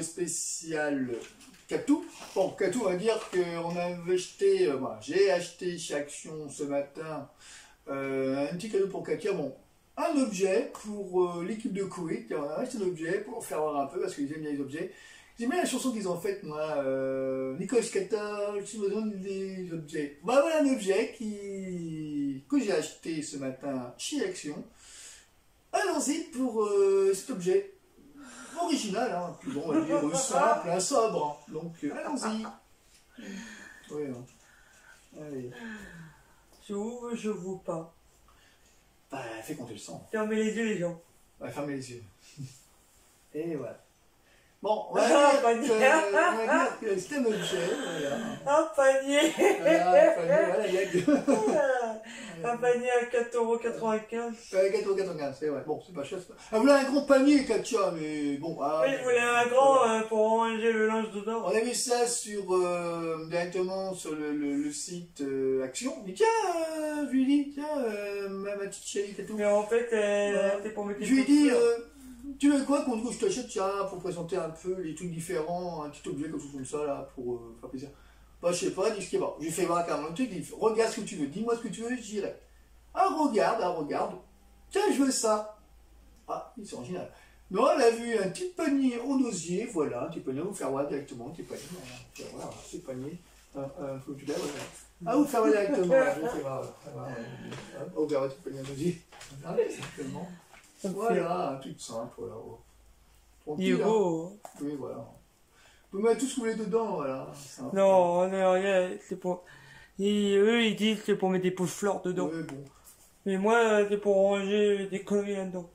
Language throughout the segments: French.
spécial Catou. Bon, Catou, on va dire qu'on avait acheté, j'ai acheté chez Action ce matin un petit cadeau pour Katia. Bon, un objet pour l'équipe de Koweït. On a acheté un objet pour faire voir un peu parce qu'ils aiment bien les objets. J'aime bien la chanson qu'ils ont faite, moi. Nicole Scata, je me donne des objets. Bah voilà un objet que j'ai acheté ce matin chez Action. Allons-y pour cet objet original, hein. Puis bon, on va dire simple, hein, sobre. Donc allons-y. Oui, hein. Allez. J'ouvre, je vous pas. Bah, fais compter le sang. Fermez les yeux, les gens. Ouais, fermez les yeux. Et voilà. Bon, on va dire que c'est un objet, voilà. Un panier. Voilà, il y a que... Un panier à 4,95 €. 4,95 €, c'est vrai. Bon, c'est pas cher. Elle voulait un gros panier, Katia, mais bon... Oui, je voulais un grand pour ranger le linge dedans. On a vu ça directement sur le site Action. On dit, tiens, Julie, tiens, ma petite chérie, et tout. Mais en fait, c'est pour mettre. Je lui ai dit, tu veux quoi qu'on je t'achète, tiens, pour présenter un peu les trucs différents, un petit objet comme ça, là, pour faire plaisir. Bah, je sais pas, dis ce qui est bon. Je lui fais voir carrément le truc, il dit, regarde ce que tu veux, dis-moi ce que tu veux, je dirai. Ah, regarde. Tiens, je veux ça. Ah, ils sont originaux. Non, elle a vu un petit panier en osier, voilà, un petit panier, vous faire voir directement, un petit panier, voilà, un petit panier, faut que tu l'aies, voilà. Ah, vous faire voir directement, voilà, je vais faire voir, on verra un petit panier en osier, simplement. Voilà, un truc simple, voilà. Il est beau. Hein. Oui, voilà. Vous mettez tout ce que vous voulez dedans, voilà. Non, rien, c'est pour... eux, ils disent que c'est pour mettre des pouces fleurs dedans. Oui, bon. Mais moi, c'est pour ranger des conneries là-dedans.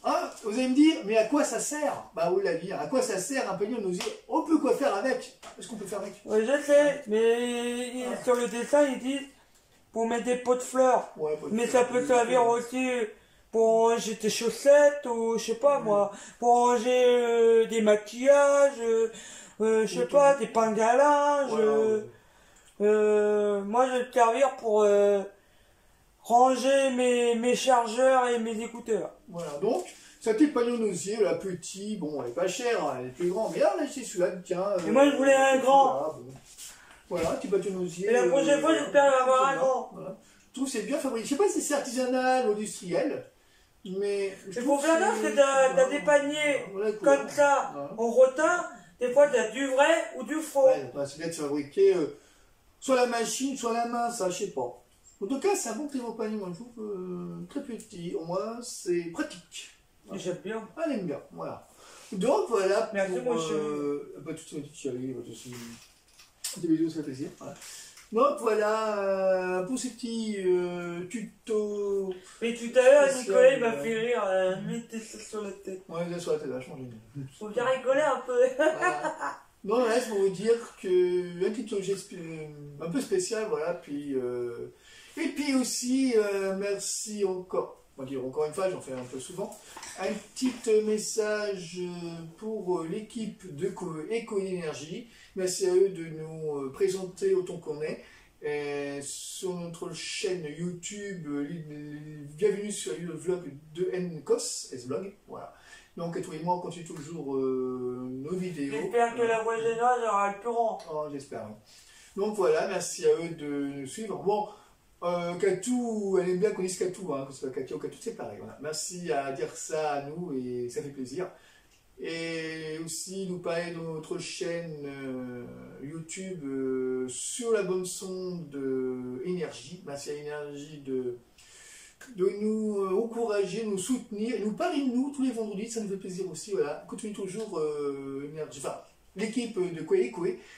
Ah, vous allez me dire, mais à quoi ça sert? Bah oui, la vie, à quoi ça sert un panier en osier? On peut quoi faire avec? Qu'est-ce qu'on peut faire avec? Oui, je sais, mais sur le dessin, ils disent pour mettre des pots de fleurs. Ouais, mais ça peut servir aussi pour ranger tes chaussettes, ou je sais pas moi, pour ranger des maquillages, je sais pas, des pingues à linge. Moi, je vais te servir pour ranger mes chargeurs et mes écouteurs. Voilà, donc, ça petit panier en osier, là, petit, bon, elle est pas chère, hein, elle est plus grande, mais là, c'est celui-là, tiens. Et moi, je voulais un grand. Voilà, petit panier en osier. Et la prochaine fois, j'espère avoir un grand. Voilà. Je trouve que c'est bien fabriqué. Je sais pas si c'est artisanal ou industriel, mais. Il faut bien parce que t'as des paniers comme ça, en rotin, des fois t'as du vrai ou du faux. Ouais, bah, c'est peut-être fabriqué soit à la machine, soit à la main, ça, je sais pas. En tout cas, c'est un bon très beau panier, moi je trouve très petit. Au moins, c'est pratique. Voilà. J'aime bien. Ah, elle aime bien, voilà. Donc voilà. Merci, mon chéri. Pas tout de suite, chérie, pas tout de suite. Des bisous, ça fait plaisir. Voilà. Donc voilà, pour ces petits tutos. Mais tout à l'heure, Nicolas, il m'a fait rire, mettez ça sur la tête. Ouais, là sur la tête, vachement génial. Faut bien rigoler un peu. Voilà. Non, là, c'est pour vous dire que un petit objet un peu spécial, voilà, puis et puis aussi, merci encore, on va dire encore une fois, j'en fais un peu souvent, un petit message pour l'équipe de Éco-Énergie. Merci à eux de nous présenter autant qu'on est. Sur notre chaîne YouTube, bienvenue sur le vlog de NCOS, S-Vlog, voilà. Donc tous les mois, on continue toujours nos vidéos. J'espère que la voix générale aura le plus rang. Oh, j'espère. Donc voilà, merci à eux de nous suivre. Bon, Katou, elle aime bien qu'on dise Katou, hein, parce que Katia ou Katou, c'est pareil. Voilà. Merci à dire ça à nous et ça fait plaisir. Et aussi nous parler de notre chaîne YouTube sur la bonne sonde de Énergie. Merci à Énergie de nous encourager, nous soutenir, et nous parler de nous tous les vendredis, ça nous fait plaisir aussi, voilà. Continuez toujours, l'équipe de Koé,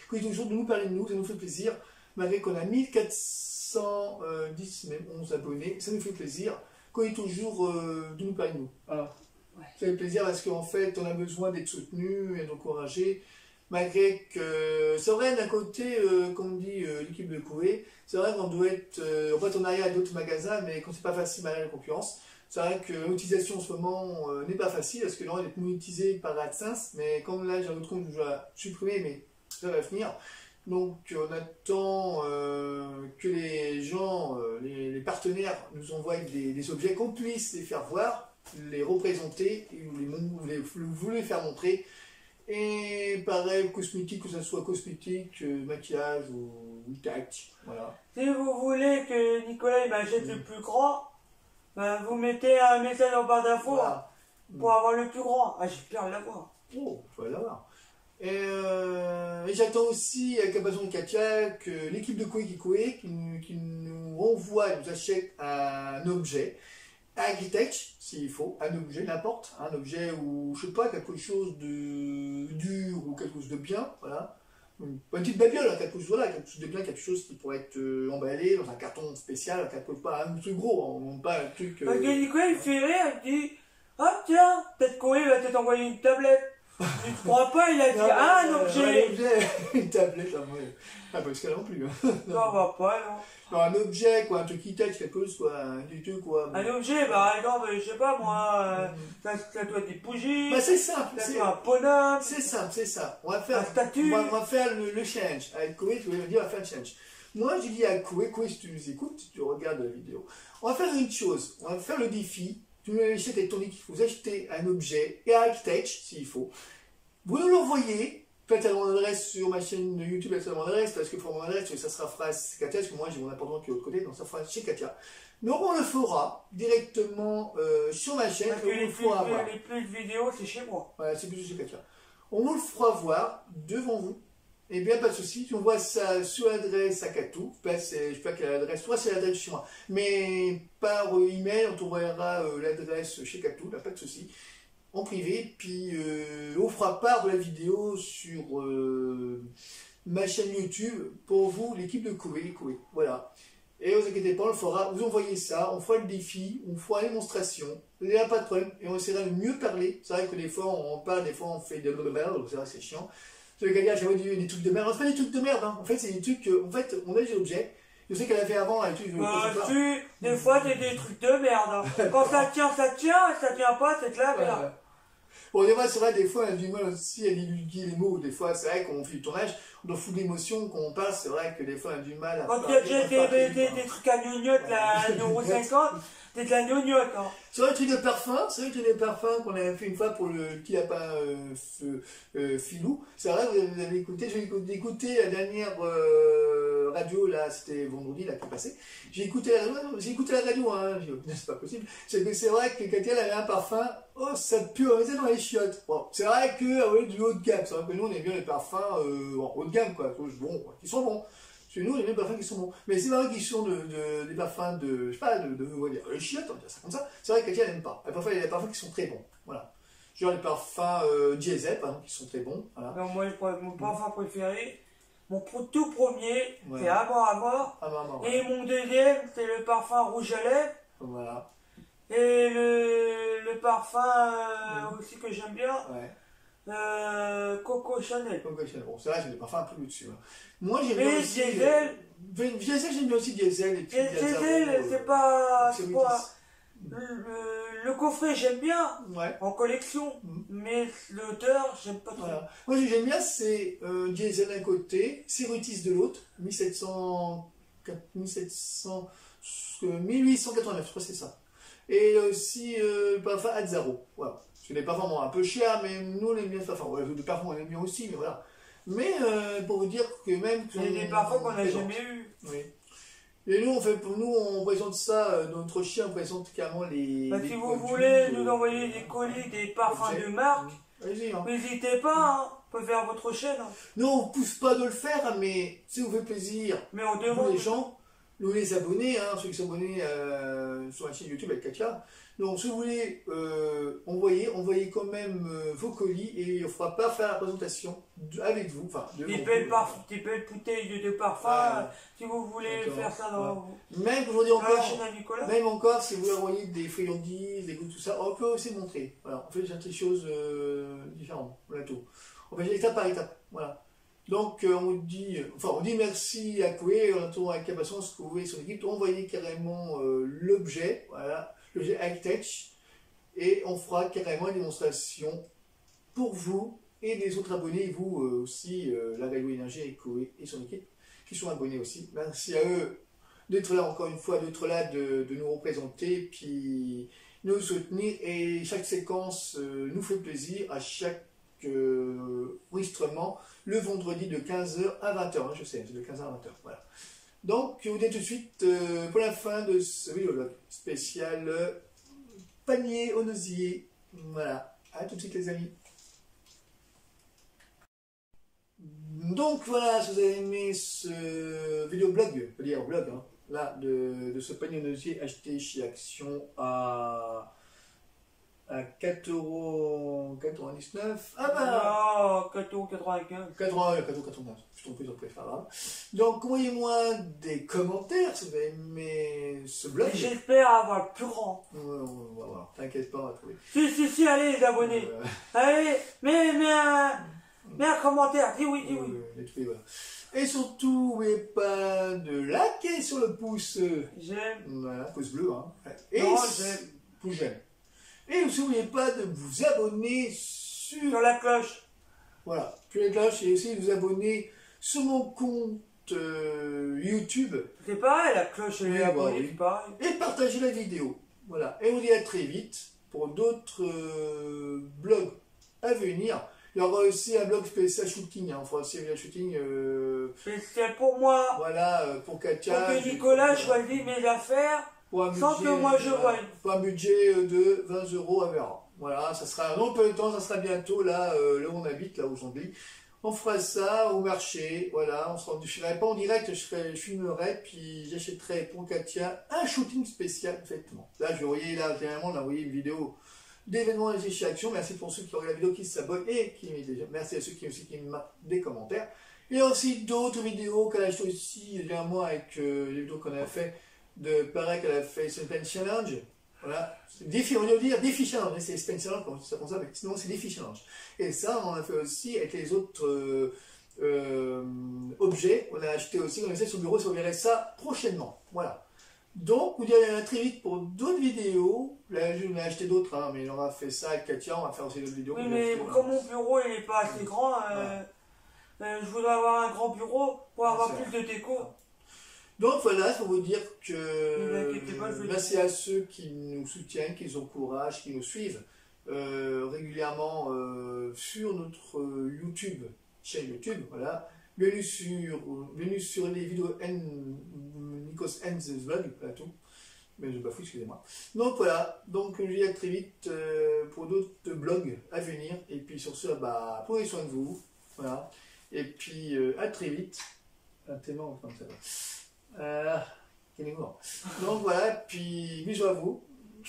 continue toujours de nous parler de nous, ça nous fait plaisir, malgré qu'on a 1410, même 11 abonnés, ça nous fait plaisir, continuez toujours de nous parler de nous, voilà. Ouais. Ça fait plaisir parce qu'en fait, on a besoin d'être soutenu et d'encourager, malgré que c'est vrai d'un côté, comme dit l'équipe de Koé, c'est vrai qu'on doit être en partenariat à d'autres magasins, mais quand c'est pas facile malgré la concurrence, c'est vrai que l'utilisation en ce moment n'est pas facile parce que là on est monétisé par AdSense, mais comme là j'ai un autre compte que je dois supprimer, mais ça va venir. Donc on attend que les gens, les partenaires nous envoient des objets qu'on puisse les faire voir, les représenter, vous les faire montrer. Et pareil, cosmétique, que ce soit cosmétique, maquillage ou tact. Voilà. Si vous voulez que Nicolas il m'achète le plus grand, ben, vous mettez un message en barre d'infos Voilà. pour avoir le plus grand. Ah, j'ai peur de l'avoir. Oh, il faut l'avoir. Et j'attends aussi, avec impatience de Katia, que l'équipe de Koei Kikoe qui nous renvoie, nous achète un objet, architecte, s'il faut, un objet, n'importe, un objet ou, je sais pas, quelque chose de dur ou quelque chose de bien, voilà. Une petite babiole, hein, quelque chose, voilà, quelque chose de bien, quelque chose qui pourrait être emballé dans un carton spécial, pas un truc gros, hein, pas un truc... Parce que Nicolas il fait rire, il dit ah tiens, peut-être Koei va peut-être envoyer une tablette. Tu ne crois pas, il a dit ah un objet. Un objet, une tablette, ah, parce qu'elle non plus. Hein. Ça va pas, non. Non, un objet, quoi, un truc qui touch, quelque chose, quoi, du truc, quoi. Un objet, par exemple, je sais pas moi, ça doit être des bougies, Bah, c'est simple, ça doit être un bonhomme, c'est simple, c'est ça. On va faire, un statut. on va faire le change. Avec Koei, tu vas dire, on va faire le change. Moi, j'ai dit à Koei, si tu nous écoutes, si tu regardes la vidéo, on va faire une chose, on va faire le défi. Tu nous achètes avec ton équipe, vous achetez un objet et un architecte, s'il faut. Vous nous l'envoyez, faites mon adresse sur ma chaîne YouTube, faites mon adresse, parce que pour mon adresse, ça sera chez Katia, parce que moi j'ai mon appartement qui est de l'autre côté, donc ça sera chez Katia. Donc on le fera directement sur ma chaîne. Parce que les plus de vidéos, c'est chez moi. Voilà, c'est plus chez Katia. On vous le fera voir devant vous. Eh bien, pas de souci, tu envoies ça sur l'adresse à Katou, je sais pas quelle adresse, soit c'est l'adresse chez moi, mais par email, on t'envoyera l'adresse chez Katou, là, pas de souci. En privé, puis on fera part de la vidéo sur ma chaîne YouTube pour vous, l'équipe de Koei. Voilà. Et vous inquiétez pas, on le fera, vous envoyez ça, on fera le défi, on fera la démonstration, il n'y a pas de problème, et on essaiera de mieux parler. C'est vrai que des fois on parle, des fois on fait des merde, donc c'est vrai que c'est chiant. C'est le gars, j'avais des trucs de merde, on fait des trucs de merde, hein. En fait c'est des trucs, en fait on a des objets. Je sais qu'elle a fait avant un truc. Des fois c'est des trucs de merde. Hein. Quand ça tient, ça tient pas, c'est de la merde. Ouais. Bon, des fois, c'est vrai, des fois, on a du mal aussi à divulguer les mots. Des fois, c'est vrai qu'on fait du tournage, on doit foutre l'émotion quand on parle. C'est vrai que des fois, on a du mal à. Quand il y a déjà des trucs à gnognotte, là, à 1,50€, c'est de la gnognotte. Hein. C'est vrai, le truc de parfum, c'est vrai que les parfums qu'on avait fait une fois pour le petit lapin Filou. C'est vrai, vous avez écouté, j'ai écouté la dernière radio, là, c'était vendredi, là, qui est passé. J'ai écouté la radio, hein, c'est pas possible. C'est vrai que Katia, elle avait un parfum, oh, ça pue, on était dans les chiottes. Bon, c'est vrai que, oui, du haut de gamme. C'est vrai que nous, on aime bien les parfums, haut de gamme, quoi, bon, qui sont bons. Parce que nous, on aime bien les parfums qui sont bons. Mais c'est vrai qu'ils sont des parfums de, je sais pas, les chiottes, on va dire ça comme ça. C'est vrai que Katia, elle n'aime pas. Parfois, il y a des parfums qui sont très bons. Voilà. Genre les parfums diesel, par exemple, qui sont très bons. Voilà. Alors, moi, mon parfum préféré, mon tout premier, c'est Amor Amor. Et mon deuxième, c'est le parfum rouge à lèvres. Voilà. Et le parfum aussi que j'aime bien. Coco Chanel. Coco Chanel. Bon, c'est vrai, j'ai des parfums un peu au-dessus. Hein. Moi, j'aime bien aussi. Diesel. Diesel, j'aime bien aussi Diesel. Diesel, c'est pas. Le coffret, j'aime bien. En collection. Mais l'auteur, j'aime pas trop. Voilà. Moi, j'aime bien, c'est Diesel d'un côté, Cerutis de l'autre, 1889, je crois que c'est ça. Et aussi le parfum Azzaro. Voilà. C'est des parfums un peu chers, mais nous on aime bien ce parfum. Ouais, les parfums on aime bien aussi, mais voilà. Mais pour vous dire que même. Il y a des parfums qu'on n'a jamais eu. Oui. Et nous, on présente ça, notre chien présente carrément les. Bah, si vous voulez nous envoyer des colis, des parfums de marque, n'hésitez pas, hein. On peut faire votre chaîne. Hein. Non, on ne pousse pas de le faire, mais si vous fait plaisir, mais on demande. Les gens. Nous les abonnés, hein, ceux qui sont abonnés sur la chaîne YouTube avec Katia. Donc si vous voulez envoyez quand même vos colis et on ne fera pas faire la présentation avec vous. Enfin, des belles bouteilles de parfum, si vous voulez faire ça dans même aujourd'hui encore, la chaîne à Nicolas. Même encore si vous voulez envoyer des friandises, des goûts, tout ça, on peut aussi montrer. Voilà, on fait des choses différentes. Voilà tout. On fait étape par étape. Voilà. Donc on dit merci à Koei, on attend avec impatience que vous voyez son équipe, envoyez carrément l'objet, voilà, l'objet high-tech, et on fera carrément une démonstration pour vous et les autres abonnés, vous aussi, la Radio Énergie et Koei et son équipe, qui sont abonnés aussi. Merci à eux d'être là encore une fois, d'être là, de nous représenter, puis nous soutenir, et chaque séquence nous fait plaisir à chaque enregistrement le vendredi de 15h à 20h. Je sais, c'est de 15h à 20h. Voilà. Donc, je vous dis tout de suite pour la fin de ce vidéo spécial panier aux osier. Voilà. À tout de suite, les amis. Donc voilà, si vous avez aimé ce vidéoblog, on peut dire blog, hein, là, de ce panier aux osier acheté chez Action à 4,99€. Ah bah 4,95€. 4,99€. Je t'en prie, pas grave. Donc, envoyez-moi des commentaires si vous avez aimé ce blog. J'espère avoir le plus grand. On va voir, t'inquiète pas, on va trouver. Si, allez les abonnés. Allez, mets un commentaire, dis oui. Voilà. Et surtout, n'oubliez pas de liker sur le pouce. J'aime. Voilà, pouce bleu. Hein. Et non, j'aime. Pouce j'aime. Et aussi, n'oubliez pas de vous abonner sur la cloche. Voilà, sur la cloche et aussi de vous abonner sur mon compte YouTube. C'est pareil, la cloche et les abonnés, oui. c'est pareil. Et partagez la vidéo. Voilà, et on vous dit à très vite pour d'autres blogs à venir. Il y aura aussi un blog spécial shooting, hein. On fera aussi un shooting. Spécial pour moi. Voilà, pour Katia. Pour que Nicolas choisisse mes affaires sans que moi je voie. Pour un budget de 20€ à Vera. Voilà, ça sera dans peu de temps, ça sera bientôt là où on habite, là aujourd'hui. On fera ça au marché, voilà, je ne ferai pas en direct, je filmerai, puis j'achèterai pour Katia un shooting spécial vêtements. Là, je vais envoyer, là, généralement, on a envoyé une vidéo d'événements chez Action. Merci pour ceux qui regardent la vidéo, qui s'abonnent et qui mettent déjà. Merci à ceux qui me marquent des commentaires. Il y a aussi d'autres vidéos qu'elle a achetées aussi il y a un mois avec les vidéos qu'on a fait pareil qu'elle a fait Spend Challenge. Voilà, défi, on va dire défi challenge, c'est Spend Challenge comme ça, mais sinon c'est défi challenge. Et ça, on a fait aussi avec les autres objets, on a acheté aussi, on a fait sur le bureau, si vous verrez ça prochainement. Voilà. Donc, vous direz à très vite pour d'autres vidéos. Là, je vais acheter d'autres, hein, mais on aura fait ça avec Katia, on va faire aussi d'autres vidéos. Oui, mais comme mon bureau il n'est pas assez grand, je voudrais avoir un grand bureau pour avoir plus de déco. Donc voilà, il faut vous dire que merci à ceux qui nous soutiennent, qui nous encouragent, qui nous suivent régulièrement sur notre YouTube, chaîne YouTube, voilà. Bienvenue sur les vidéos Nikos N's Vlog, tout. Mais je bafoue, excusez-moi. Donc voilà, donc je vous dis à très vite pour d'autres blogs à venir. Et puis sur ce, bah, prenez soin de vous. Voilà. Et puis à très vite. Un témoin, comme ça va. Donc voilà, puis bisous à vous.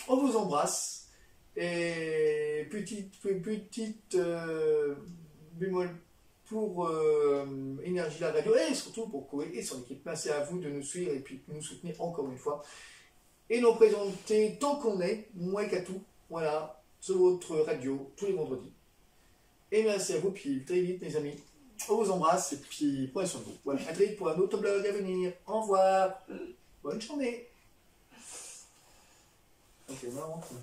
On vous embrasse. Et petite bémol pour Énergie la radio et surtout pour Koé et son équipe. Merci à vous de nous suivre et puis de nous soutenir encore une fois. Et nous présenter tant qu'on est, moins qu'à tout, voilà, sur votre radio tous les vendredis. Et merci à vous, puis très vite les amis. On vous embrasse et puis prenez soin de vous. Voilà, à très vite pour un autre blog à venir. Au revoir. Bonne journée. Ok, on va rentrer.